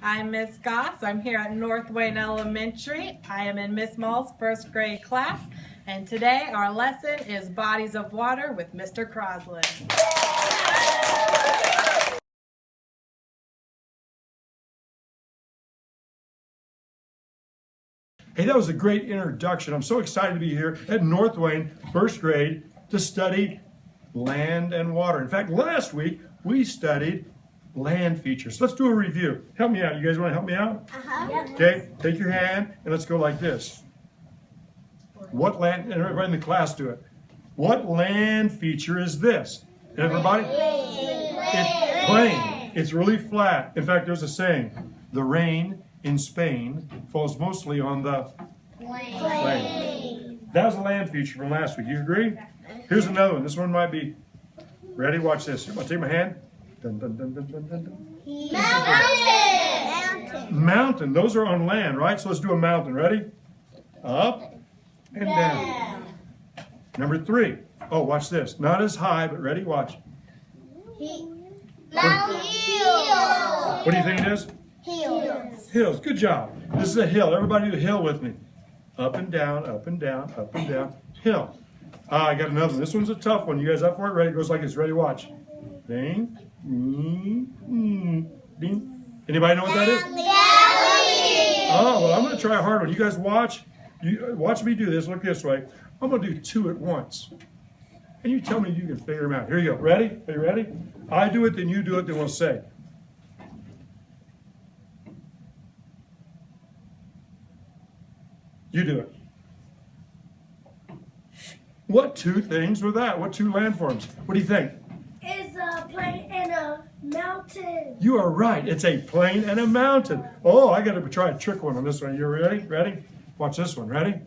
I'm Miss Goss. I'm here at North Wayne Elementary. I am in Miss Mull's first grade class, and today our lesson is Bodies of Water with Mr. Crosslin. Hey, that was a great introduction. I'm so excited to be here at North Wayne, first grade, to study land and water. In fact, last week we studied land features. Let's do a review. Help me out. You guys want to help me out? Okay, take your hand and let's go like this. What land, and everybody in the class do it. What land feature is this? Everybody? It's plain. It's really flat. In fact, there's a saying, the rain in Spain falls mostly on the plain. That was a land feature from last week. You agree? Here's another one. This one might be, ready? Watch this. You want to take my hand? Dun, dun, dun, dun, dun, dun, dun. Mountain. Those are on land, right? So let's do a mountain. Ready? Up and down. Number 3. Oh, watch this. Not as high, but ready? Watch. Mount Hills. What do you think it is? Hills. Hills. Good job. This is a hill. Everybody do a hill with me. Up and down, up and down, up and down. Hill. I got another one. This one's a tough one. You guys up for it? Ready? It goes like this. Ready? Watch. Ding. Ding. Anybody know what that is? Oh, well, I'm going to try a hard one. You guys watch. Watch me do this. Look this way. I'm going to do 2 at once. And you tell me you can figure them out. Here you go. Ready? Are you ready? I do it, then you do it, then we'll say. You do it. What 2 things were that? What 2 landforms? What do you think? It's a plain and a mountain. You are right. It's a plain and a mountain. Oh, I got to try a trick one on this one. You ready? Ready? Watch this one. Ready?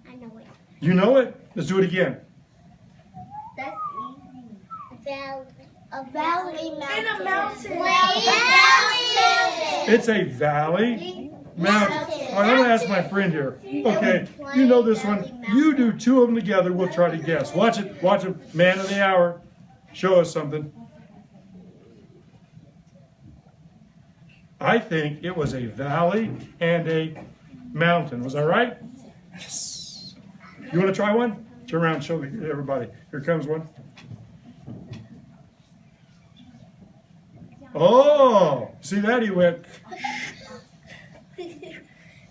I know it. You know it? Let's do it again. That's easy. A valley mountain. And a mountain. It's a valley mountain. All right, I'm going to ask my friend here. Okay, you know this one. You do 2 of them together. We'll try to guess. Watch it. Watch it. Man of the hour. Show us something. I think it was a valley and a mountain. Was that right? Yes. You want to try one? Turn around and show everybody. Here comes one. Oh, see that? He went.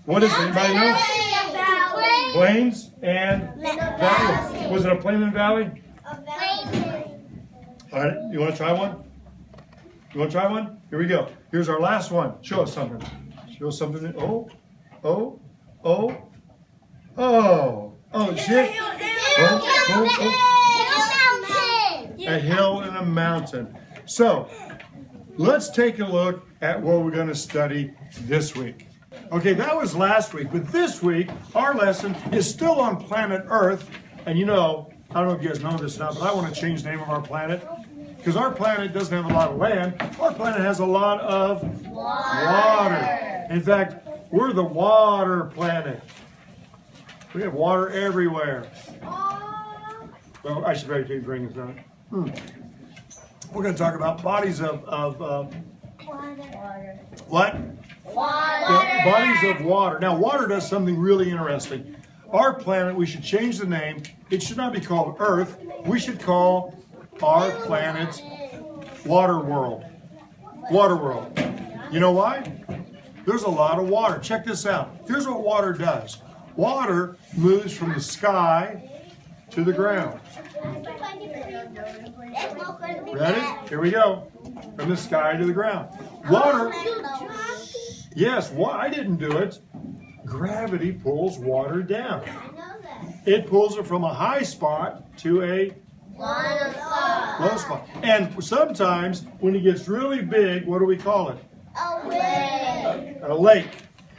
What is it? Anybody know? Plains and valley. Was it a plain and valley? All right, you want to try one? You want to try one? Here we go. Here's our last one. Show us something. Show us something. Oh, oh, oh, oh, oh, shit. A hill and a mountain. So, let's take a look at what we're going to study this week. Okay, that was last week, but this week, our lesson is still on planet Earth. And you know, I don't know if you guys know this now, but I want to change the name of our planet. Because our planet doesn't have a lot of land. Our planet has a lot of water. In fact, we're the water planet. We have water everywhere. Well, I should probably bring this down. We're going to talk about bodies of water. What? Water. Yeah, bodies of water. Now, water does something really interesting. Our planet, we should change the name. It should not be called Earth. We should call our planet Water World. Water World. You know why? There's a lot of water. Check this out. Here's what water does. Water moves from the sky to the ground. Ready? Here we go. From the sky to the ground. Water. Yes, I didn't do it. Gravity pulls water down. It pulls it from a high spot to a low spot. And sometimes when it gets really big, what do we call it? A lake.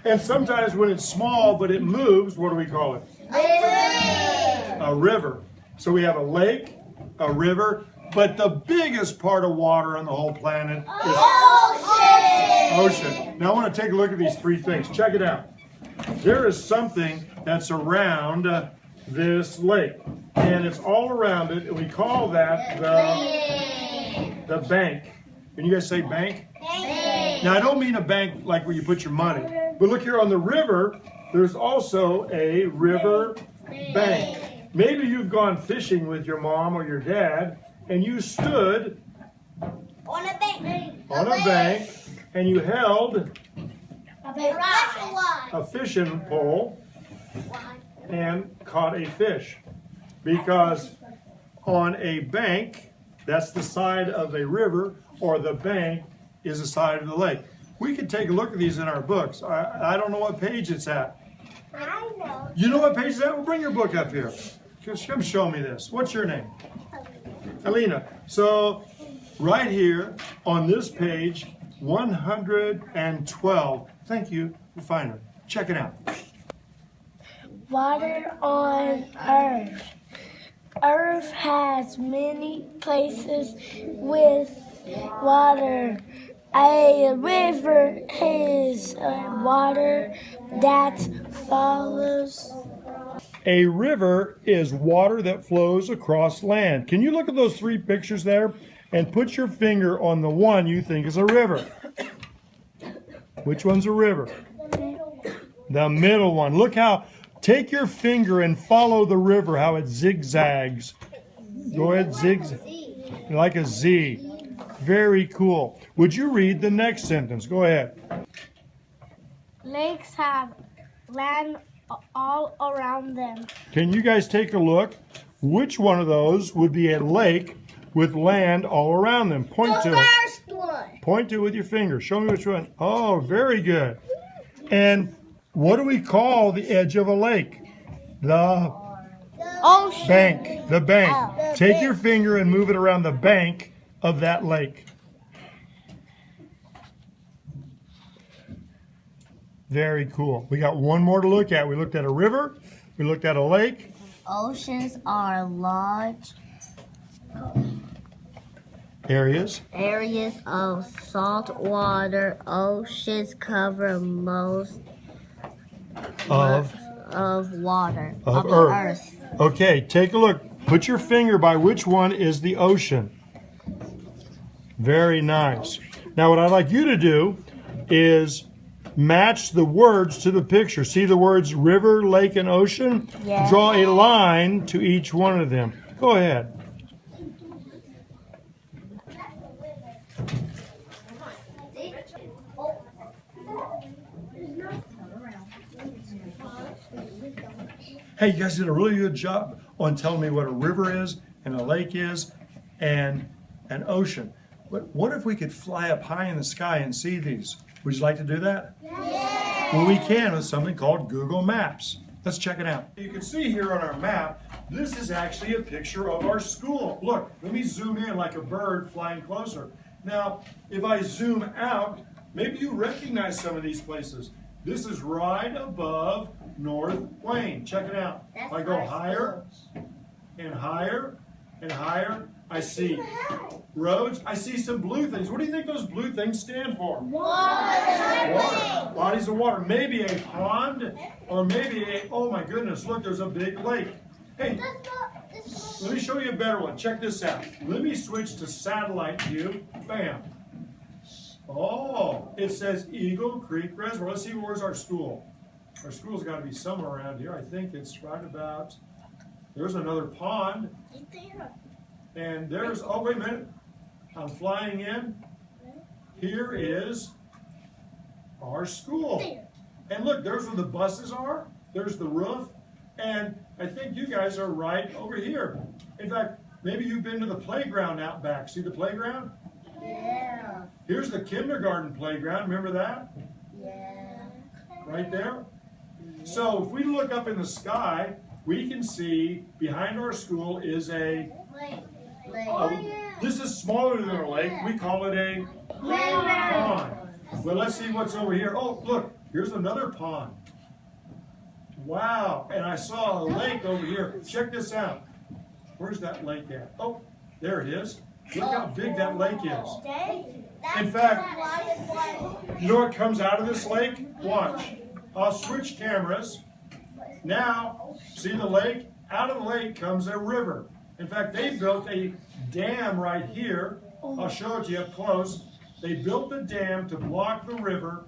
And sometimes when it's small but it moves, what do we call it? A river. So we have a lake, a river, but the biggest part of water on the whole planet is ocean. Now I want to take a look at these 3 things. Check it out. There is something that's around this lake. And it's all around it, and we call that the The bank. Can you guys say bank? Bank. Now I don't mean a bank like where you put your money. But look here on the river, there's also a river bank. Maybe you've gone fishing with your mom or your dad and you stood On a bank. on a bank and you held A a fishing pole and caught a fish. Because on a bank, that's the side of a river, or the bank is the side of the lake. We could take a look at these in our books. I don't know what page it's at. I know. You know what page it's at? Well, bring your book up here. Come show me this. What's your name? Alina. So right here on this page, 112. Thank you, Refiner. Check it out. Water on Earth. Earth has many places with water. A river is water that follows. A river is water that flows across land. Can you look at those three pictures there and put your finger on the one you think is a river? Which one's a river? The middle one. Look how, take your finger and follow the river, how it zigzags. Go ahead, zigzag. Like a Z. Very cool. Would you read the next sentence? Go ahead. Lakes have land all around them. Can you guys take a look? Which one of those would be a lake with land all around them? Point to it. First one. Point to it with your finger. Show me which one. Oh, very good. And what do we call the edge of a lake? The Ocean. bank. The bank. Oh. Take your finger and move it around the bank of that lake. Very cool. We got one more to look at. We looked at a river. We looked at a lake. Oceans are large Areas. of salt water. Oceans cover most Of water Of the Earth. Okay, take a look. Put your finger by which one is the ocean. Very nice. Now what I'd like you to do is match the words to the picture. See the words river, lake, and ocean? Yeah. Draw a line to each one of them. Go ahead. Hey, you guys did a really good job on telling me what a river is and a lake is and an ocean. But what if we could fly up high in the sky and see these? Would you like to do that? Yeah. Well, we can with something called Google Maps. Let's check it out. You can see here on our map, this is actually a picture of our school. Look, let me zoom in like a bird flying closer. Now, if I zoom out, maybe you recognize some of these places. This is right above North Wayne. Check it out. If I go higher and higher and higher, I see roads. I see some blue things. What do you think those blue things stand for? Water. Bodies of water. Maybe a pond or maybe a, oh my goodness, look, there's a big lake. Hey, let me show you a better one. Check this out. Let me switch to satellite view. Bam. Oh, it says Eagle Creek Reservoir. Let's see, where's our school? Our school's got to be somewhere around here. I think it's right about, there's another pond. And there's, oh wait a minute, I'm flying in. Here is our school. And look, there's where the buses are. There's the roof. And I think you guys are right over here. In fact, maybe you've been to the playground out back. See the playground? Yeah. Here's the kindergarten playground. Remember that? Yeah. Right there? So if we look up in the sky, we can see behind our school is a this is smaller than a lake. We call it a pond. Well, let's see what's over here. Oh, look, here's another pond. Wow, and I saw a lake over here. Check this out. Where's that lake at? Oh, there it is. Look how big that lake is. In fact, you know what comes out of this lake? Watch. I'll switch cameras. Now, see the lake? Out of the lake comes a river. In fact, they built a dam right here I'll show it to you up close. They built the dam to block the river.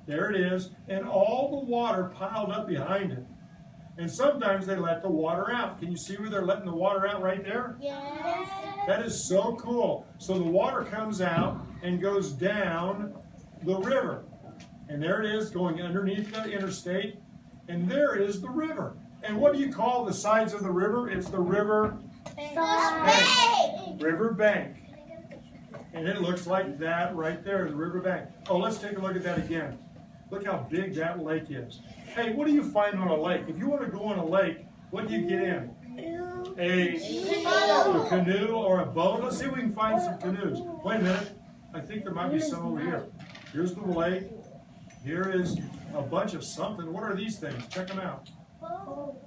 There it is. And all the water piled up behind it. And sometimes they let the water out. Can you see where they're letting the water out right there? Yes. That is so cool. So the water comes out and goes down the river. And there it is going underneath the interstate. And there is the river. And what do you call the sides of the river? It's the river bank. River bank. And it looks like that right there, the river bank. Oh, let's take a look at that again. Look how big that lake is. Hey, what do you find on a lake? If you want to go on a lake, what do you get in? A canoe or a boat. Let's see if we can find some canoes. Wait a minute. I think there might be some over here. Here's the lake. Here is a bunch of something. What are these things? Check them out. Boats.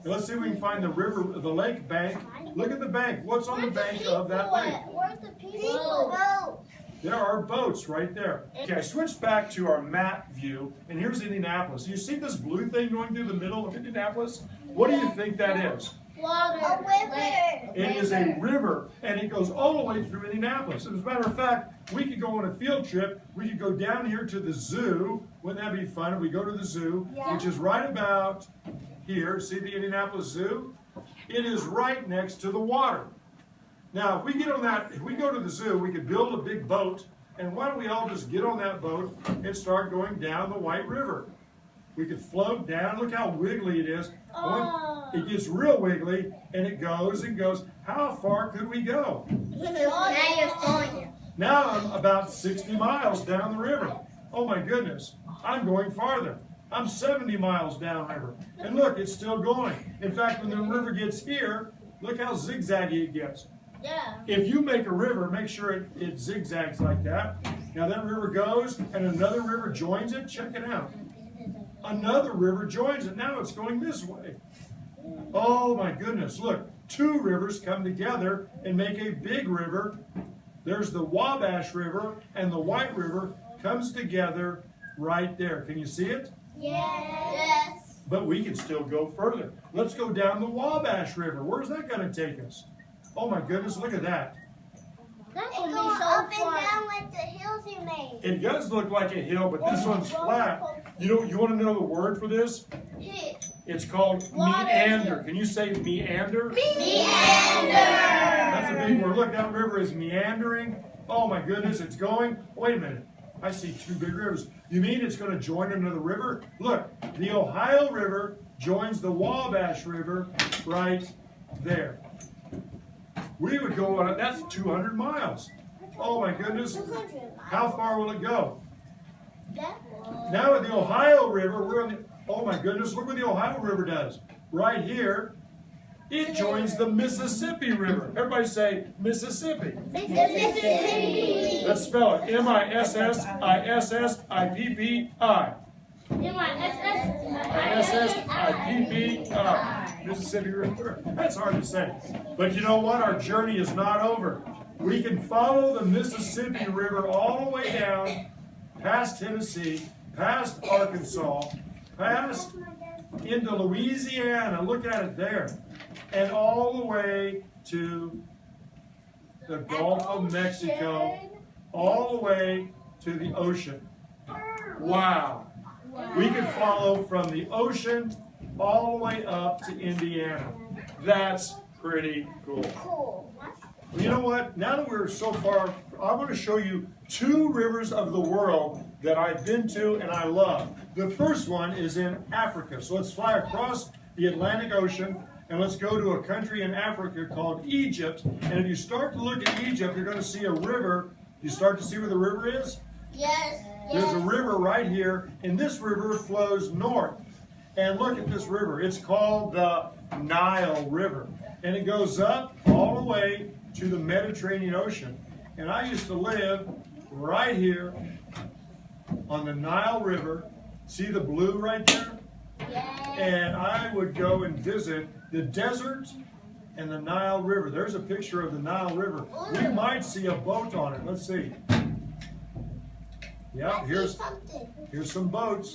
Let's see if we can find the river, the lake bank. Look at the bank. What's on the bank of that lake? Where's the people? There are boats right there. Okay, I switched back to our map view, and here's Indianapolis. You see this blue thing going through the middle of Indianapolis? What do you think that is? Water. A river. It is a river, and it goes all the way through Indianapolis. As a matter of fact, we could go on a field trip. We could go down here to the zoo. Wouldn't that be fun if we go to the zoo, which is right about here. See the Indianapolis Zoo? It is right next to the water. Now, if we get on that, if we go to the zoo, we could build a big boat, and why don't we all just get on that boat and start going down the White River? We could float down. Look how wiggly it is. It gets real wiggly, and it goes and goes. How far could we go? Now I'm about 60 miles down the river. Oh my goodness, I'm going farther. I'm 70 miles downriver. And look, it's still going. In fact, when the river gets here, look how zigzaggy it gets. Yeah. If you make a river, make sure it zigzags like that. Now that river goes, and another river joins it. Check it out. Another river joins it. Now it's going this way. Oh my goodness, look. Two rivers come together and make a big river. There's the Wabash River, and the White River comes together right there. Can you see it? Yes. But we can still go further. Let's go down the Wabash River. Where's that going to take us? Oh my goodness, look at that. That would be so up and down like the hills you made. It does look like a hill, but this one's flat. You want to know the word for this? It's called meander. Can you say meander? Meander. That's a big word. Look, that river is meandering. Oh my goodness, it's going. Wait a minute. I see two big rivers. You mean it's going to join another river? Look, the Ohio River joins the Wabash River right there. We would go on it. That's 200 miles. Oh my goodness. How far will it go? Now at the Ohio River, we're on the, oh my goodness, look what the Ohio River does. Right here, it joins the Mississippi River. Everybody say Mississippi. Mississippi. Let's spell it. M-I-S-S-I-S-S-I-P-P-I. M-I-S-S-I-P-P-I. Mississippi River. That's hard to say. But you know what? Our journey is not over. We can follow the Mississippi River all the way down, past Tennessee, past Arkansas, past into Louisiana. Look at it there. And all the way to the Gulf of Mexico, all the way to the ocean. Wow. We can follow from the ocean all the way up to Indiana. That's pretty cool. You know what? Now that we're so far, I'm going to show you two rivers of the world that I've been to and I love. The first one is in Africa. So let's fly across the Atlantic Ocean and let's go to a country in Africa called Egypt. And if you start to look at Egypt, you're going to see a river. You start to see where the river is? Yes. There's a river right here, and this river flows north. And look at this river. It's called the Nile River. And it goes up all the way to the Mediterranean Ocean. And I used to live right here on the Nile River. See the blue right there? Yes. And I would go and visit the desert and the Nile River. There's a picture of the Nile River. We might see a boat on it. Let's see. Yeah, here's some boats.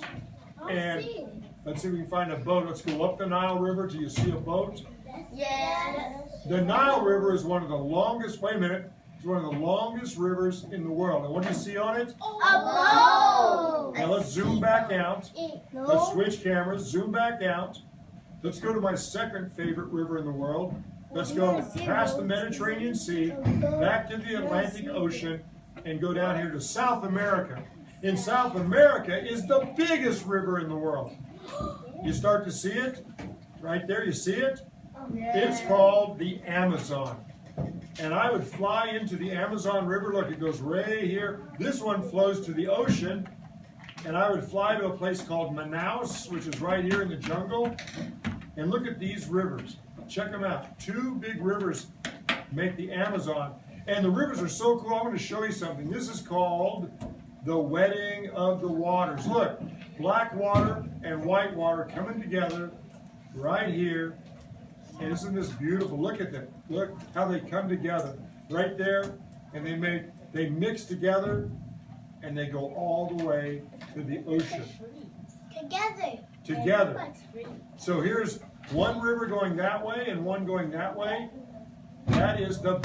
And let's see if we can find a boat. Let's go up the Nile River till you see a boat. Yes. The Nile River is one of the longest, wait a minute, it's one of the longest rivers in the world. And what do you see on it? A boat. Now let's zoom back out. Let's switch cameras, zoom back out. Let's go to my second favorite river in the world. Let's go past the Mediterranean Sea, back to the Atlantic Ocean, and go down here to South America. In South America is the biggest river in the world. You start to see it? Right there, you see it? It's called the Amazon. And I would fly into the Amazon River. Look, it goes right here. This one flows to the ocean. And I would fly to a place called Manaus, which is right here in the jungle. And look at these rivers. Check them out. Two big rivers make the Amazon. And the rivers are so cool. I'm going to show you something. This is called the wedding of the waters. Look, black water and white water coming together right here. And isn't this beautiful? Look at them. Look how they come together right there. And they mix together and they go all the way to the ocean. Together. So here's one river going that way and one going that way. That is the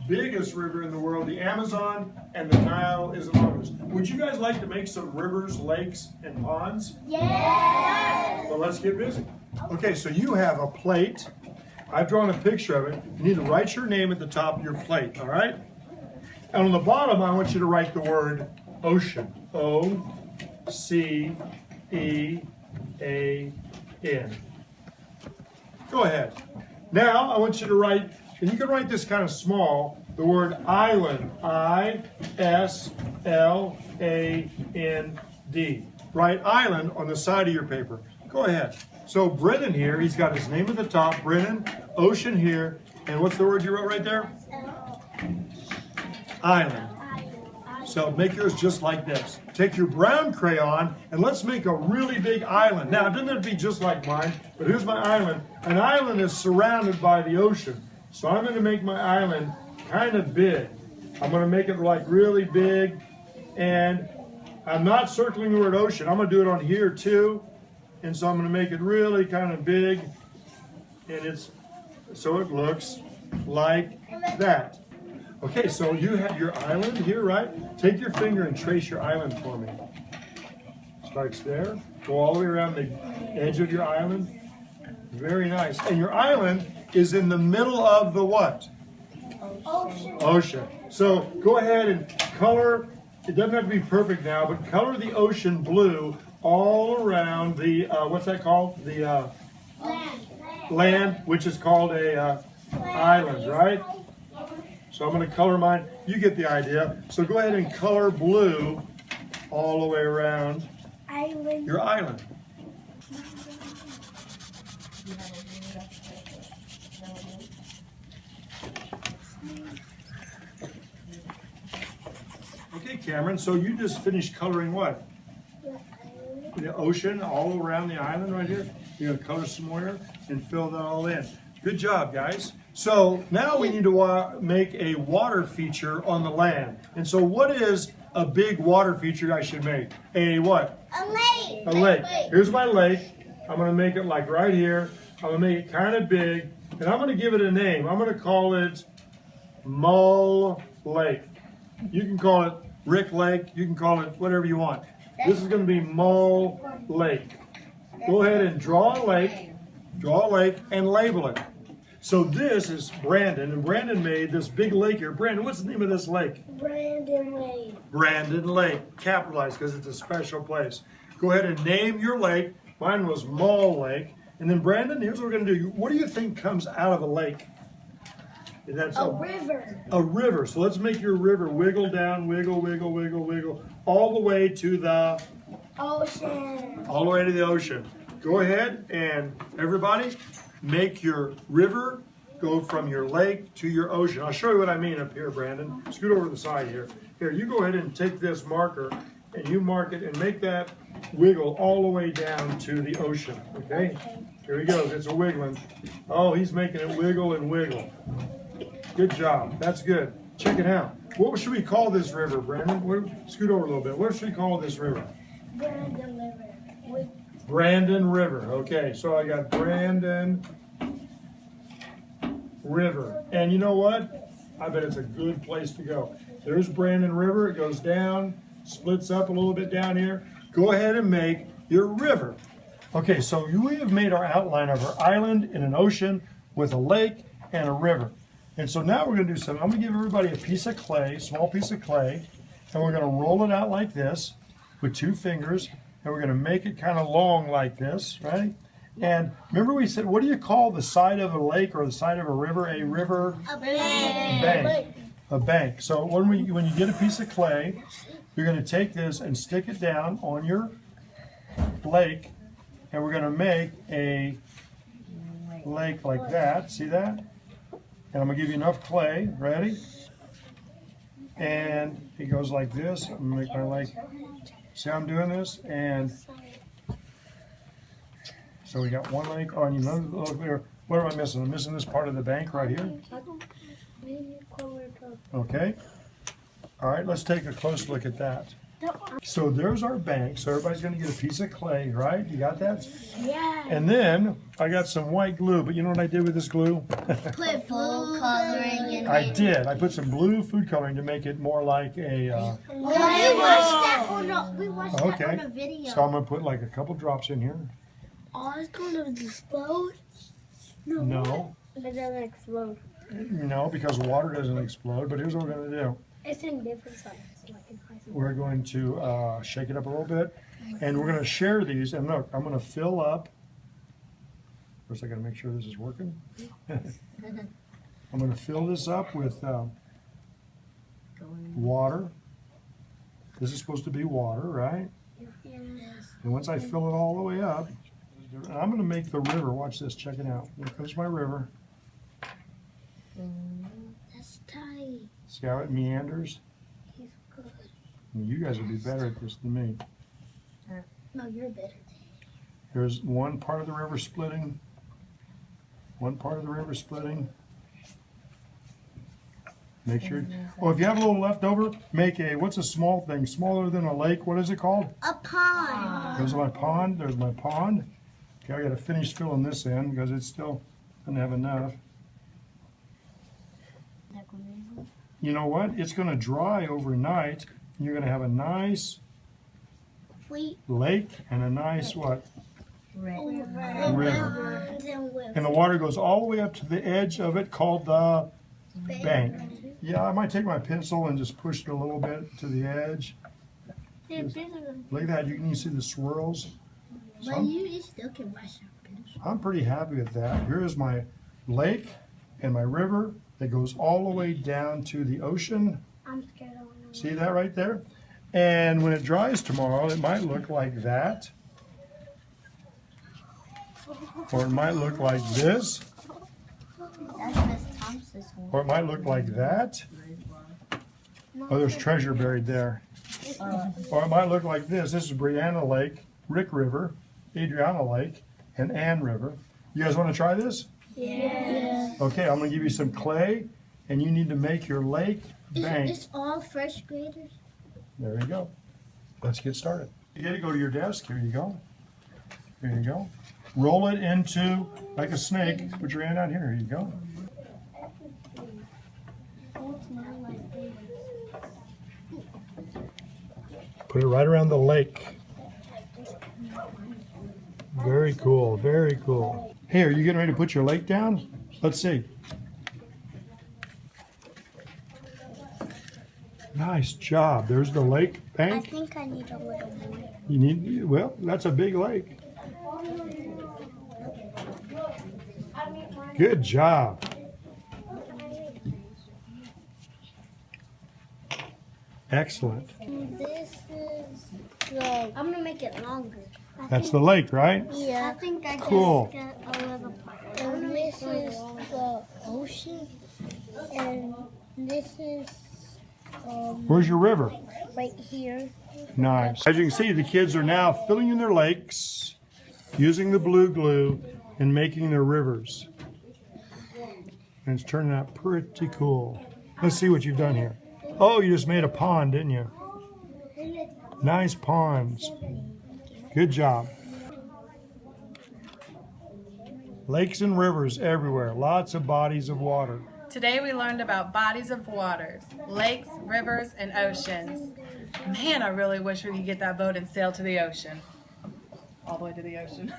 biggest river in the world. The Amazon and the Nile is among us. Would you guys like to make some rivers, lakes, and ponds? Yes. Well, let's get busy. Okay, so you have a plate. I've drawn a picture of it. You need to write your name at the top of your plate, all right? And on the bottom, I want you to write the word ocean. O-C-E-A-N. Go ahead. Now, I want you to write, and you can write this kind of small, the word island. I-S-L-A-N-D. Write island on the side of your paper. Go ahead. So Brennan here, he's got his name at the top. Brennan, ocean here. And what's the word you wrote right there? Island. So make yours just like this. Take your brown crayon and let's make a really big island. Now, it doesn't have to be just like mine, but here's my island. An island is surrounded by the ocean. So I'm going to make my island kind of big. I'm going to make it like really big. And I'm not circling the word ocean. I'm going to do it on here too. And so I'm going to make it really kind of big. And it's so it looks like that. Okay, so you have your island here, right? Take your finger and trace your island for me. Starts there. Go all the way around the edge of your island. Very nice. And your island is in the middle of the what? Ocean. So go ahead and color. It doesn't have to be perfect now, but color the ocean blue all around the, what's that called? The land, which is called a island, right? So I'm going to color mine. You get the idea. So go ahead and color blue all the way around your island. Okay, Cameron, so you just finished coloring what? The ocean all around the island right here. You're going to color some more and fill that all in. Good job, guys. So now we need to make a water feature on the land. And so what is a big water feature I should make? A what? A lake. A lake. Here's my lake. I'm going to make it like right here. I'm going to make it kind of big. And I'm going to give it a name. I'm going to call it Mull Lake. You can call it Rick Lake. You can call it whatever you want. This is going to be Mull Lake. Go ahead and draw a lake and label it. So this is Brandon, and Brandon made this big lake here. Brandon, what's the name of this lake? Brandon Lake. Brandon Lake, capitalized because it's a special place. Go ahead and name your lake. Mine was Mull Lake. And then Brandon, here's what we're going to do. What do you think comes out of a lake? That's a river. A river. So let's make your river wiggle down, wiggle, wiggle, wiggle, wiggle, all the way to the ocean. All the way to the ocean. Go ahead and everybody make your river go from your lake to your ocean. I'll show you what I mean up here, Brandon. Scoot over to the side here. Here, you go ahead and take this marker and you mark it and make that wiggle all the way down to the ocean. Okay? Here he goes. It's a wiggling. Oh, he's making it wiggle and wiggle. Good job. That's good. Check it out. What should we call this river, Brandon? Scoot over a little bit. What should we call this river? Brandon River. Brandon River. Okay, so I got Brandon River. And you know what? I bet it's a good place to go. There's Brandon River. It goes down, splits up a little bit down here. Go ahead and make your river. Okay, so we have made our outline of our island in an ocean with a lake and a river. And so now we're going to do something. I'm going to give everybody a piece of clay, small piece of clay, and we're going to roll it out like this with 2 fingers, and we're going to make it kind of long like this, right? And remember we said, what do you call the side of a lake or the side of a river? A river? A bank. Bank. A bank. So when you get a piece of clay, you're going to take this and stick it down on your lake, and we're going to make a lake like that. See that? And I'm going to give you enough clay. Ready? And it goes like this. I'm going to make my lake. See how I'm doing this? And so we got one lake on you. What am I missing? I'm missing this part of the bank right here. Okay. All right, let's take a close look at that. So there's our bank. So everybody's going to get a piece of clay, right? You got that? Yeah. And then I got some white glue. But you know what I did with this glue? Put food coloring in I it. did. I put some blue food coloring to make it more like a... We watched that on okay. a video. So I'm going to put like a couple drops in here. Oh, it's gonna explode. No. It doesn't explode. No, because water doesn't explode. But here's what we're going to do. It's in different sizes, like in high school. We're going to shake it up a little bit. And we're going to share these. And look, I'm going to fill up. First, I got to make sure this is working. I'm going to fill this up with water. This is supposed to be water, right? Yes. And once I fill it all the way up, I'm going to make the river. Watch this. Check it out. Here comes my river. That's tight. See how it meanders? He's good. You guys would be better at this than me. No, you're better. Here's one part of the river splitting. One part of the river splitting. Make sure. Oh, if you have a little left over, make a, what's a small thing? Smaller than a lake. What is it called? A pond. There's my pond. There's my pond. Okay, I got to finish filling this in because it still doesn't have enough. You know what? It's going to dry overnight. You're going to have a nice lake and a nice what? River. And the water goes all the way up to the edge of it called the bank. Yeah, I might take my pencil and just push it a little bit to the edge. Look at that. You can see the swirls. So You still can wash your pencil. I'm pretty happy with that. Here's my lake and my river that goes all the way down to the ocean. I'm scared of it. See that right there? And when it dries tomorrow, it might look like that. Or it might look like this. That's Miss Thompson's one. Or it might look like that. Oh, there's treasure buried there. Or it might look like this. This is Brianna Lake, Rick River, Adriana Lake, and Ann River. You guys want to try this? Yes. Okay, I'm going to give you some clay, and you need to make your lake bank. It's all first graders. There you go. Let's get started. You got to go to your desk. Here you go. Here you go. Roll it into, like a snake. Put your hand out here. Here you go. Put it right around the lake. Very cool. Very cool. Hey, are you getting ready to put your lake down? Let's see. Nice job. There's the lake I bank. think I need a little more. You need, well, that's a big lake. Good job. Excellent. This is the. I'm gonna make it longer. That's the lake, right? Yeah. I think I Cool. just got a little part. And this is the ocean, and this is Where's your river? right here. Nice. As you can see, the kids are now filling in their lakes, using the blue glue, and making their rivers. And it's turning out pretty cool. Let's see what you've done here. Oh, you just made a pond, didn't you? Nice ponds. Good job. Lakes and rivers everywhere, lots of bodies of water. Today we learned about bodies of waters, lakes, rivers, and oceans. Man, I really wish we could get that boat and sail to the ocean. All the way to the ocean.